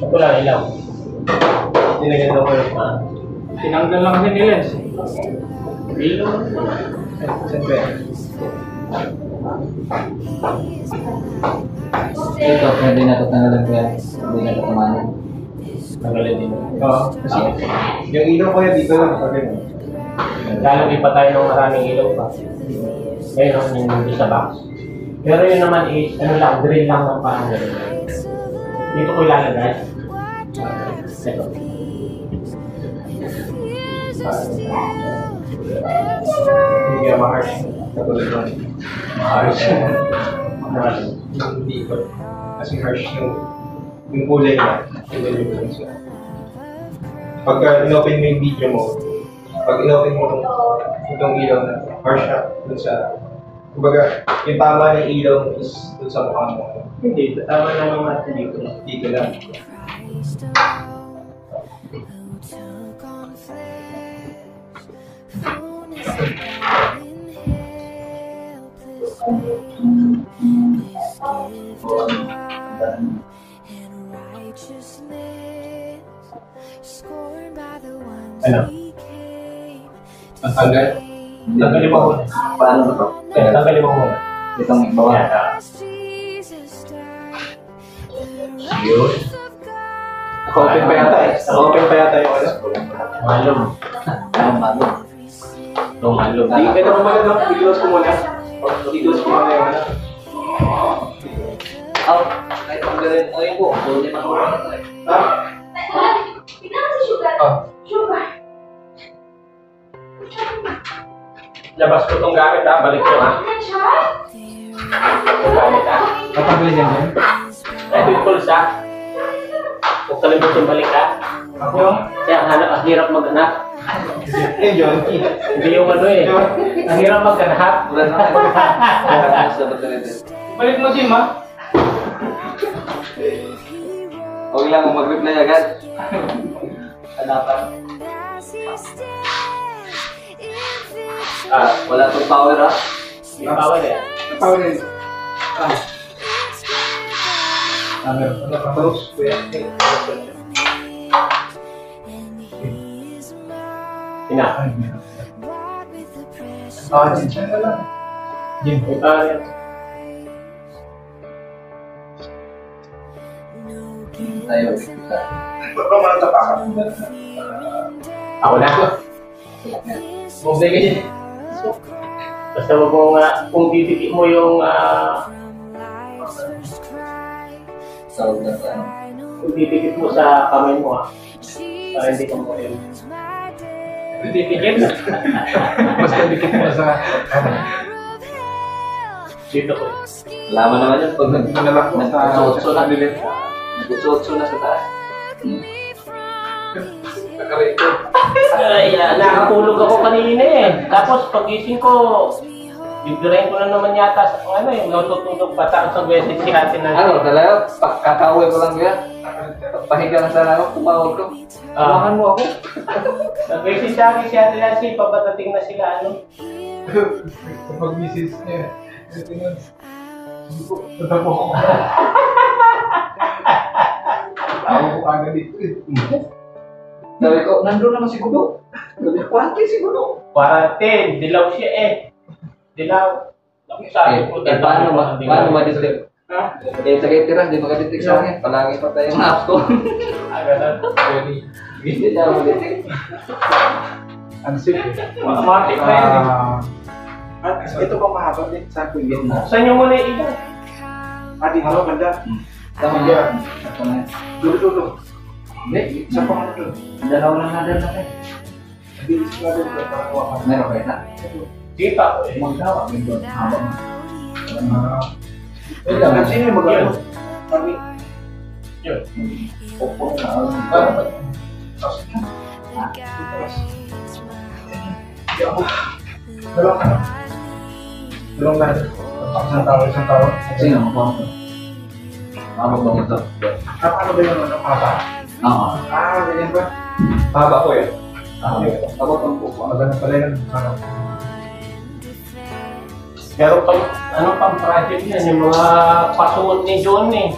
Wala ilaw. Tinagyan daw ko yung tinanggal lang kasi nila. Ilaw. Siyempre. Ito, pwede na ito tanggalin kaya hindi na ito tamanin. Tanggalin din. Oo. Kasi yung ilaw ko yan dito lang. Lalagay pa tayo ng maraming ilaw pa. Mayroon yung sa box. Pero yun naman is, ano lang, drill lang ng parang gano'n. Dito ko ilalagay. Ito. Hindi ka ma-harsh. Katulad lang. Ma-harsh. Hindi ko. Kasi harsh yung kulay na. Pagka in-open mo yung video mo, pag in-open mo itong ilaw na harsh siya dun sa... Kumbaga, yung tama ng ilaw is dun sa mukha mo. Hindi, tama lang naman dito. Dito lang. Ano? Tanggal? Tanggalin mo muna. Paano ba ito? Tanggalin mo muna. Itong bawah. Yun. Naka-open pa yata eh. Naka-open pa yata yung ano. Malum. Malum. Malum. Hindi ka naman maganda. I-close ko muna. I-close ko muna yung ano. Oh, kahit tanggalin. Ayun po. Doon din ako. Labas ko itong gamit ha. Balik ko ha. Itong gamit ha. Natanggalin yan yan? Ito yung tools ha. Huwag kalimut yung balik ha. Yung? Kaya ang hirap maghanap. Yan yun. Hindi yung ano eh. Ang hirap maghanap. Wala na. Balik mo si Ma. Huwag lang kung mag-reply agad. Hanapan. Wala itong power ha. May power eh. Power yun. Ano ka tapos? Ina. Diyan ka lang. Jim. May power yan. Tayo. Baka malatapakan. Ako na. Move ka dyan. Basta wag mo nga, kung titikip mo yung Sound na tayo. kung titikip mo sa kamay mo para hindi ka mo kayo. Titikip? Basta dikit mo sa ano. Dito ko. Laman naman yun pag Manalak mo sa nagsusutso na. lilit. Nagsusutso na sa taas. Nakarecord. Ay, nakatulog ako kanina eh. Tapos pagising ko, bibirahin ko na naman yata sa ano eh, natutulog pa tapos sa message si ate na. Ano, talaga, kakauwi ko lang yan. Pahiga na sana ako, tumawag ko. Tumakan mo ako. Nag-message sa akin si ate Nancy, papatating na sila ano. Kapag misis niya, tingnan. Hindi ko, tatapo ko. Tawag ko agad dito eh. Sabi ko, nandun naman si Gudo. Sabi ko, kwante si Gudo. Quarantine, dilaw siya eh. Dilaw. Sabi ko, Paano ma-detect? Ha? Eh, sa tiras, di maka-detect sa akin. Palagi pa tayong apps ko. Agad Hindi na ma-detect. Ang safe eh. Matik na yun eh. Ito pang mahaba din sa kuya mo. Saan nyo muna yung ilan? Di nga banda. Tama yan. Ako na yan. Dulo. Hindi, isa pang ano doon. Dalawa lang na dalawa kayo. Hindi, isa nga doon. Pagkakuha Meron kayo na. Kita ko eh. Magtawa. Doon. Habang. Sino yung mag-ano? Kami. Yun. Opo. Dalawang na. Isang tao. Sino? Ako ako. Mabag ba ito? Paano ba yung ano? Haba? Oo. Ganyan ba? Haba ko eh. Ako ang pupo. Maganda pala yun. Pero pag, pang project yan, yung mga pasuot ni John eh.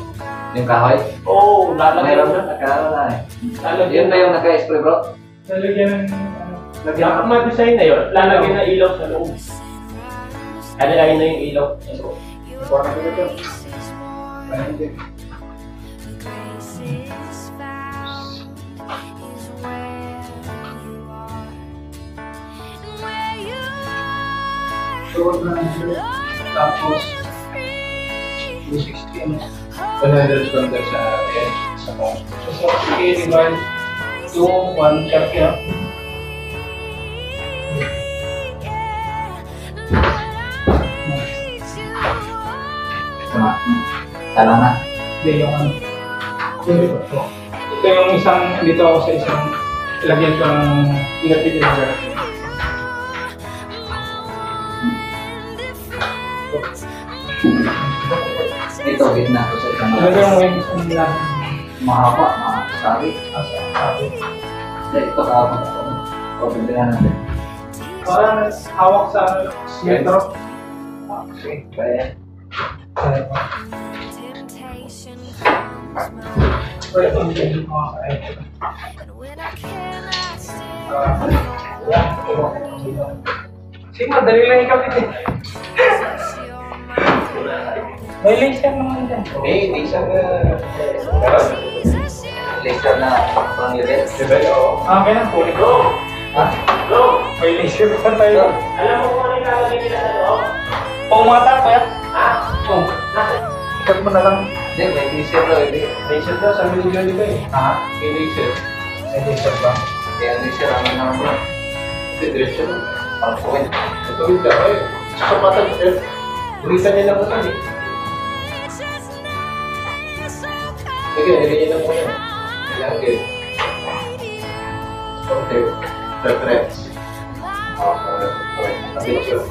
Yung kahoy? Oo, lalagyan Meron na. na, nagkaroon na eh. Lalagyan Yun ba yung naka-spray bro? Lalagyan ng Dapat ma-design na yun. Lalagyan na ilaw sa loob. Alalayin na yung ilaw sa loob. Parang ko ito. Hindi. Tuwag na ng tapos 260 100 contact sa akin. Sa mga. so sige divide to 1 cup ya Sana na. hindi yung ano ito yung isang dito ako sa isang ilagyan ko ng ilapit yung garap Ito, gitna ko sa isang ilagyan mo yung isang lahat mahaba, masabi. sabi Ito kahapon ako. Pabigyan natin. parang hawak sa metro Okay, kaya. pwede kong ganyan mga kain sige madali lang ikapit eh may laser naman dyan May isang Laser na pang level. level o. okay lang kulit ko Ha? may laser pa tayo Alam mo kung ano yung lalagyan nila sa loob? pumata pa yan Ha? oh ikat mo na lang Hindi, may laser daw. Hindi. Laser daw, sabi ni Johnny ba eh. ha May laser. May laser ba? Kaya laser ang naman bro. Hindi, diretso lang. Pang point. Ituwid ka ba eh. Sa matag, sir. Ulitan niya lang mo yan eh. Sige, nilagyan niya lang mo yan. Kailangan. Okay. Reference. Okay. Picture.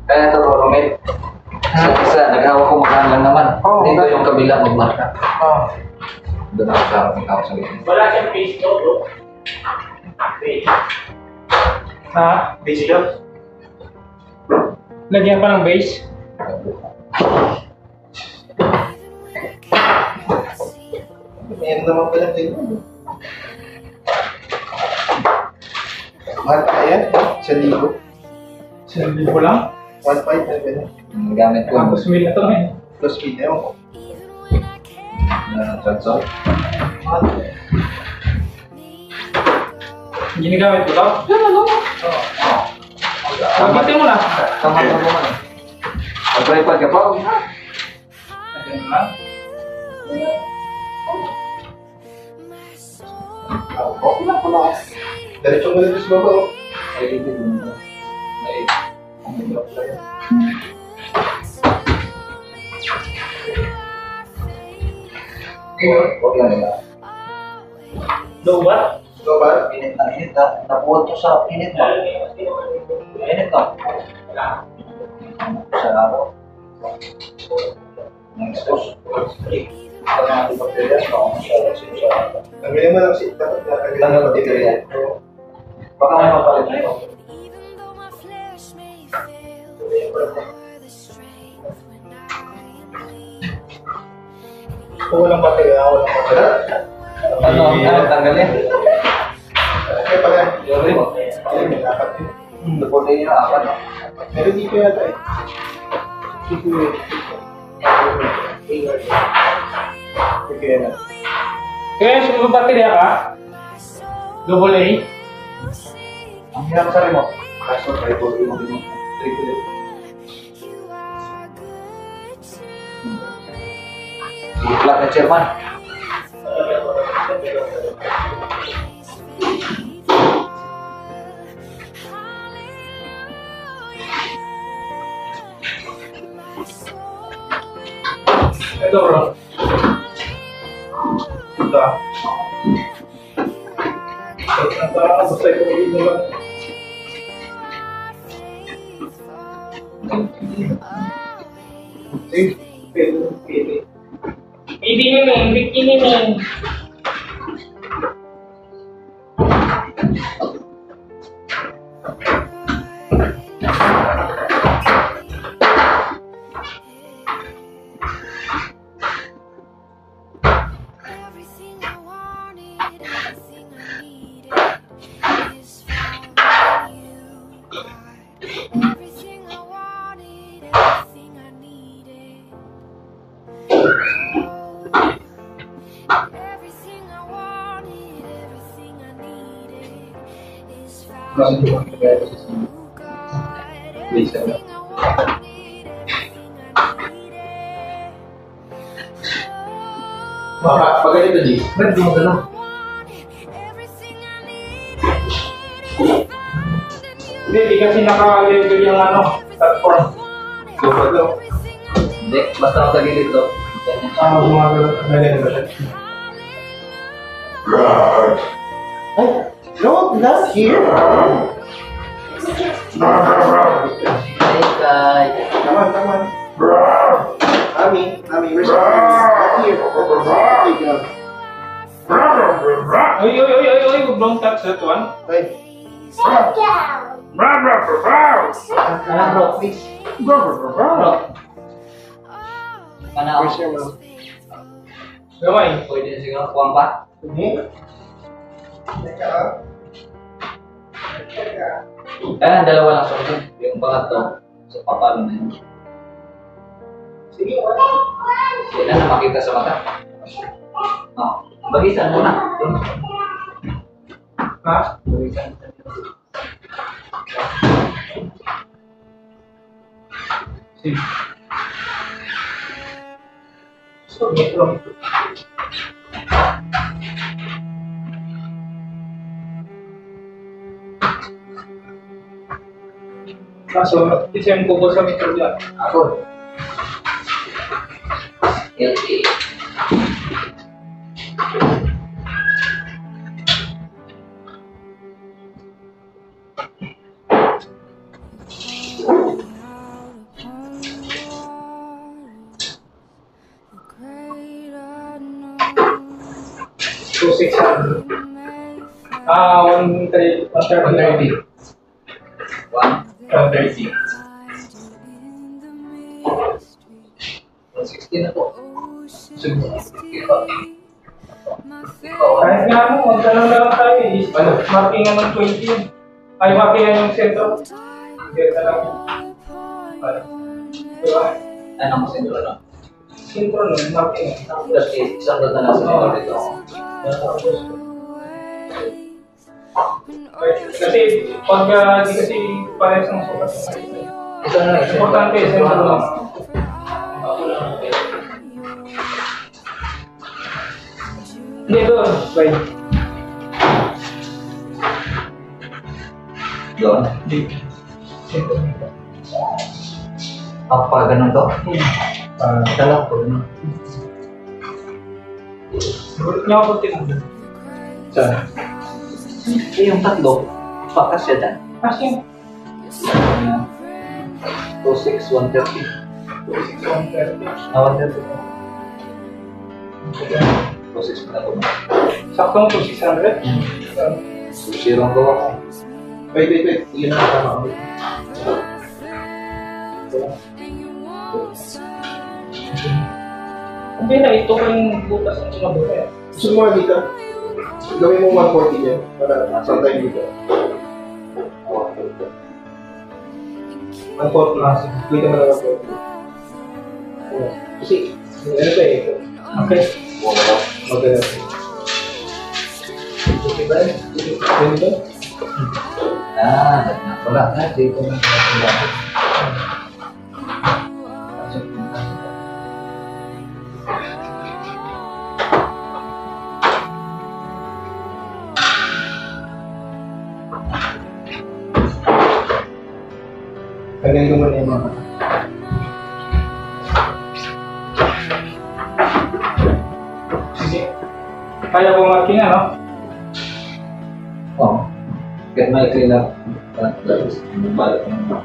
Kaya ito, Romel. Sa isa, nag-awa ko makaan lang naman. Oo. Dito yung kabila magmarka. oh Doon ako sa aking tao sa gitna. Wala siyang face no, bro? Face. ha Base job. lagyan pa ng base Meron naman pala tingnan. Mahal pa yan? 1,000. 1,000 lang 1,500 na ganun. Ang gamit ko. tapos mil na ito eh Plus speed na yun. Transol. ginagamit ko daw yan ano Pagkitin mo na. Tama mo naman eh. Mag-tripod ka pa. Lagyan mo na. Okay lang pala. Diretso mo na sa baba. Ay, hindi mo. Ay, huwag lang nila. Do what? Ito ba? Init na init ha. Nabuhat ko sa init ba? Init na. Sa araw. Ang expose. Ito na natin bakterya. Tanggalin mo lang si dapat natanggalin Tanggal mo ang bakterya. Oo. Baka may mapalit na ito. Walang baterya, walang baterya. Ano ang tanggalin? Kaya pala. Yuri mo. Ay, may dapat yun. Napunta yung apat. Pero dito yata eh. Dito eh. Sige na. Kaya siguro baterya ka? Double A? Ang hirap sa remote. Kaso, tripod yung remote. Tripod. Iplak na chairman. Ito bro. Ito. Basta ito mo lang. Pwede. Ibinimin, bikinimin. Everything I wanted, everything I needed is found in you. God. Everything I wanted, everything I needed. Everything I wanted, everything I needed is found in you. God. Everything I wanted, everything I needed. Pag ganito, G. Ba't di mo gano'n? Hindi kasi naka-level yung platform. Lupad daw. Hindi, basta nakagilid to. Gumagano. Nalito ba siya? No, not here. Come on. Ami, where's the not here? Take it out. Oy, don't touch that one. Hey, bro, please. Bro. Kana Where's your mom? Gamay. pwede siguro kuwang pa. Hindi. Kaya dalawa lang sorry. Yung pangatlo, sa papalo na yun. Sige, Hindi na makita sa mata. Oh, bagisan mo na. Doon. Ha? Bagisan. Sige. So, metro. Kaso, isa yung kubo sa metro dyan. Ako. LA. So, 600. 130. 130. 130. 160 na po. Kahit nga magtanong na lang tayo eh. Markingan ng 20 yun. Ay, markingan yung sentro. Hindi na lang. Diba? Ano mo sa dulo? Sentro nun, markingan. Tapos isang doon na lang sa dulo dito. Kasi pag di kasi parehas ng sukat. Ito na lang. Importante, sentro lang. Hindi doon, bye. Doon. Sentro. Pag ganun to. Dalaw ko. Gulit niya ako tinanong. Saan? Yung tatlo, pakas siya dyan. Kasi, 26, 130. 130. 130. 26 na ito. Sakto mo 600? Sirong gawa ko. Wait. Yun na tama. Hindi na, ito yung butas ng sumabot eh. Gusto mo dito? Gawin mo 140 yan para sometime dito. 140 lang. Wait naman na 140. Kasi, ano pa eh. Okay. Maganda. Okay ba eh? Ganito? Wala. Dito na. Ganyan naman yung mga. Sige. Kaya po marking ano? Oo. Kahit maikli lang. Tapos, balot mo.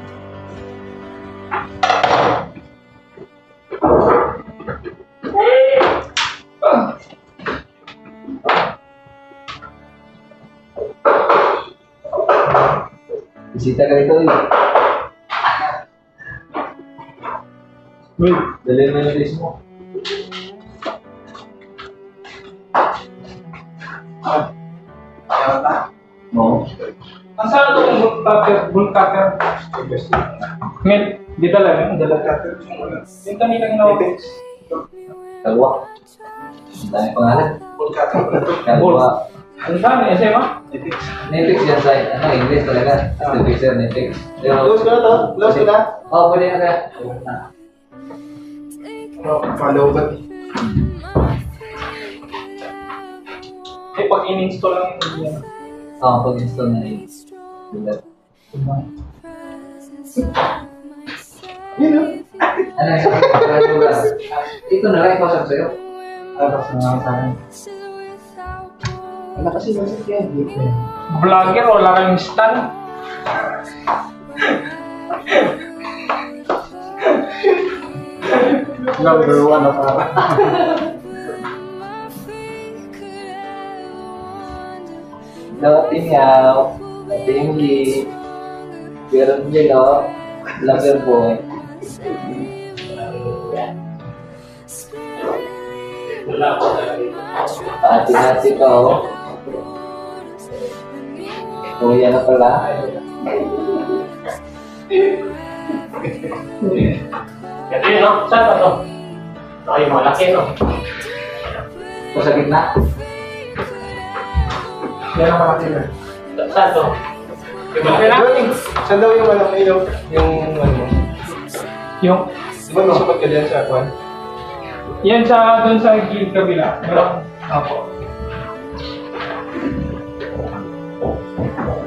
Bisita ka dito, Wait. Dali mo yung list mo. Oo. Ang saan ito yung bull cutter? Men, di dala yun, dala cutter. Yung kanina yung nawag. Dalawa. Ang dami pangalan. Full cutter. Dalawa. Ang saan, SM ah? Netflix yan sa English talaga. Netflix yan, Netflix. Close ko na to? Close ko na? Oo, pwede na kaya. Follow ba? Eh, pag in-install lang yun. Oo, pag-install na yun. Yun o. Ano yung ito na lang ikaw sabi sa'yo. Tapos na sa akin. Wala kasi masik yan. Vlogger, wala kayong stand. Number one na para. Dating yaw, dating li, meron nilo, lover boy. Pati-hati ko. Kuya na pala. Ito yun, no? Saan ba to? Ito yung malaki, no? O sa gitna. Yan ang malaki na. Saan to? Yung malaki na? Saan daw yung ano, ilaw? Yung ano? Yung, Di ba nasukat ka dyan sa kwan? yan sa, doon sa gilid kabila. Meron. Ako.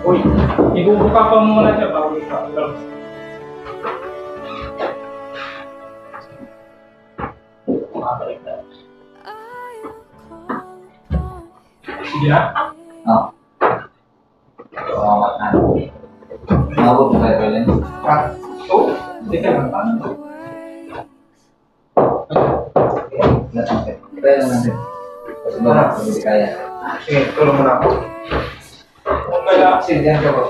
Uy, igubuka pa muna siya bago ikaw. Makabalik na. Sige na. Oo. Kawawa na. Mabot mo kayo rin. Ha? Oh? Hindi ka lang. Paano? Try lang natin. Kasi ba, hindi kaya. Sige, tulong mo na ako. Kung kaya, Kasi diyan ka ba?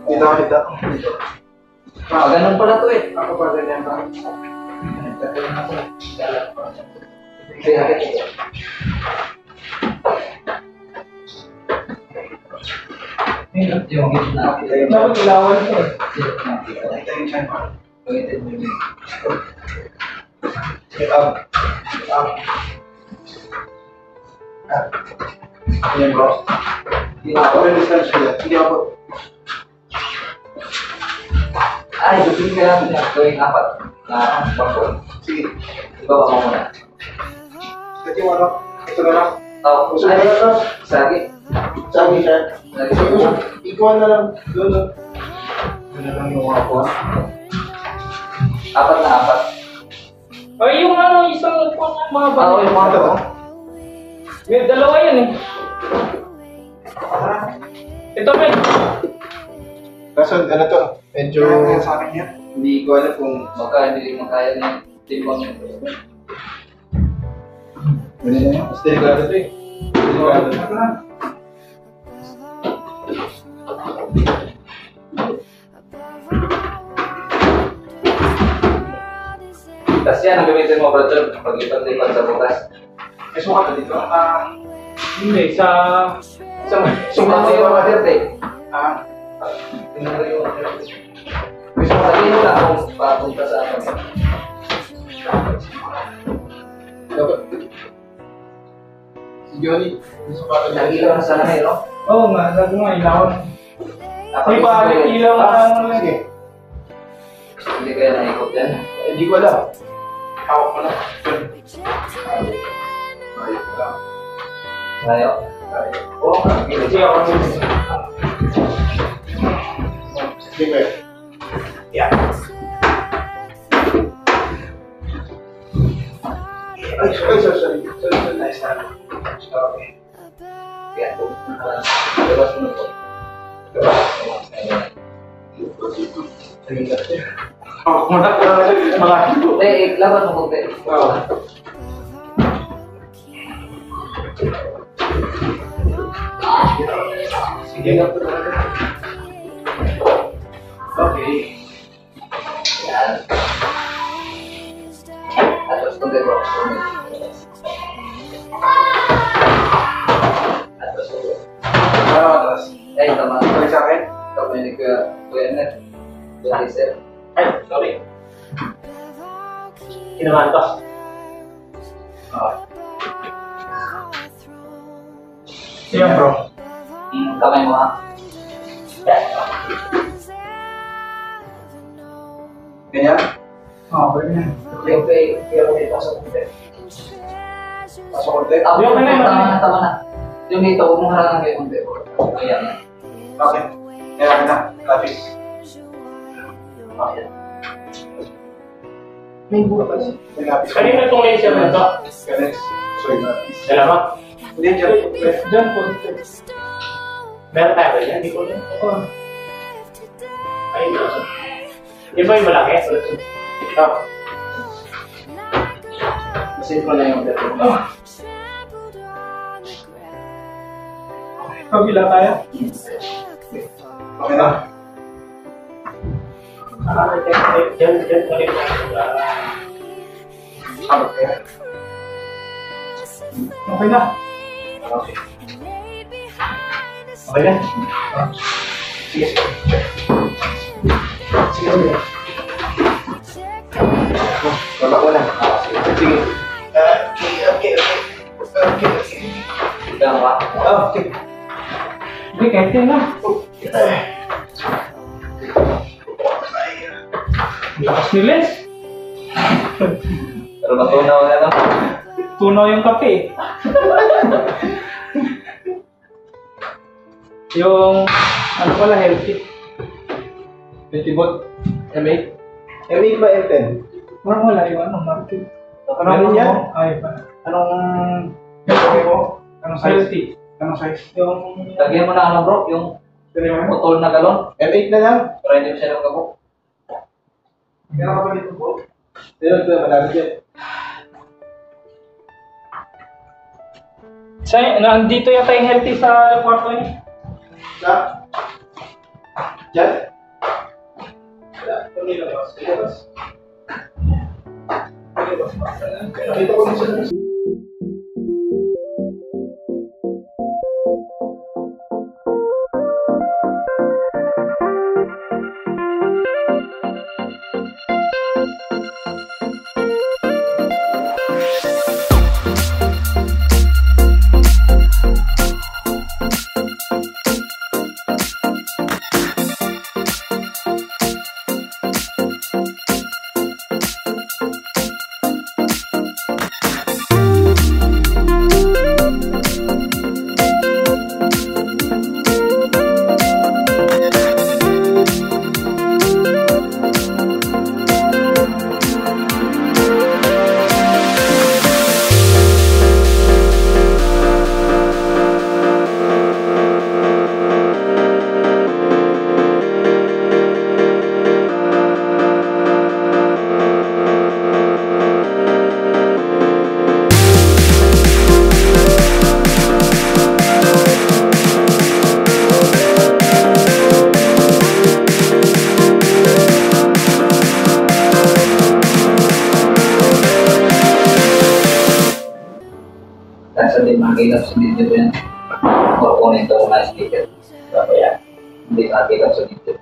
Dito ako, dito. Dito. Ganun pala to eh. Ako pa ganyan ba? Kaya yung gitna. dapat ilawan siya eh. Ito yung chan. Pagkitin mo yun. Sit up. Sit up. Ayan bro. Ako may distance ko yan. Hindi ako. Ay, gusto ka natin yung gawing apat na bangko. Sige. Ibaba mo muna. Ito yung ano. Ito na lang. Oh, Gusto na ay, lang. sagi. Sabi siya. Sagi sa puso. Ikuha na lang. Doon. Doon na lang yung ako. Apat na apat. Ay, yung ano, isang mga Oo, yung mga Ito ba? May dalawa yan eh. Ito, men. Kaso ano to? Medyo sa akin yan. Hindi ko alam kung Hindi makaya ng timbang yun. Ganun na yan. Mas delikado to eh. Delikado. Tapos yan, ang gamitin mo, brother, pag-lipat-lipat sa bukas. May sukat na dito. Hindi, sa... Sumat mo yung mga dirty. Ah. Tingnan mo yung mga dirty. Sabihin mo lang kung papunta sa akin. Dapat. Si Johnny. May sukat na Lagi ka na sana ngayon, no? Oo nga, lagi nga, ilawan. Ay, paalit ilaw na ano lang. Sige. Hindi kaya naikot yan. Hindi ko alam. Hawak ko na. Ngayon. Oo nga. Sige ako. Sige. Yan. Ay, sorry. Sorry, nice na. Okay. Kaya, labas mo na po. Laban mo konti. Sige. Okay. Yan. Atas konti bro. Atas konti. Atas. Ay, tama. Balik sa akin. Kami ni Kuya Ernest. Kuya Lizelle. Ay, sorry. Kinamantos. Siya bro. Kamay mo ha. Ganyan? Okay na. Okay, pasok konti. Pasok ulit. Tama na. Yung dito, huwag mong harangan kayo konti. Ayan. Okay. Kaya na. Lapis. Okay. May buka kasi. May lapis. Kanina itong laser na ito. Ganyan. Sorry, lapis. Dalawa. Hindi, dyan. Diyan po. Meron tayo ba yan? Hindi ko lang. Ay, nasa. Iba yung malaki. Ito. Masin ko na yung dito. Kabila tayo. Okay na. Diyan ulit. Okay. Okay na. Okay. Okay na. Sige, sige. Sige, sige. Wala ko na. Sige. Okay. Diyan ba? Okay. Hindi, kahit yan na. Lakas ni Les. Pero matunaw na lang. Tunaw yung kape. Yung, ano pala, healthy. Petibot. M8? M8 ba M10? Parang wala yung ano, market. Ano yan? Ay, pa. Anong gagawin mo? Anong size? Healthy. Anong size? Yung, Lagyan mo na ano bro, yung motor na galon. M8 na lang. Para hindi mo siya nagkabok. Kaya ka ba dito po? Ito, madami dyan. nandito yata yung healthy sa kwarto niya. Sa? Dyan? Wala. Ito nilabas. Nilabas. Dito ko sa labas. Kasi hindi makita sa video yan. Or kung ito na sticker. Kaya hindi makita sa video.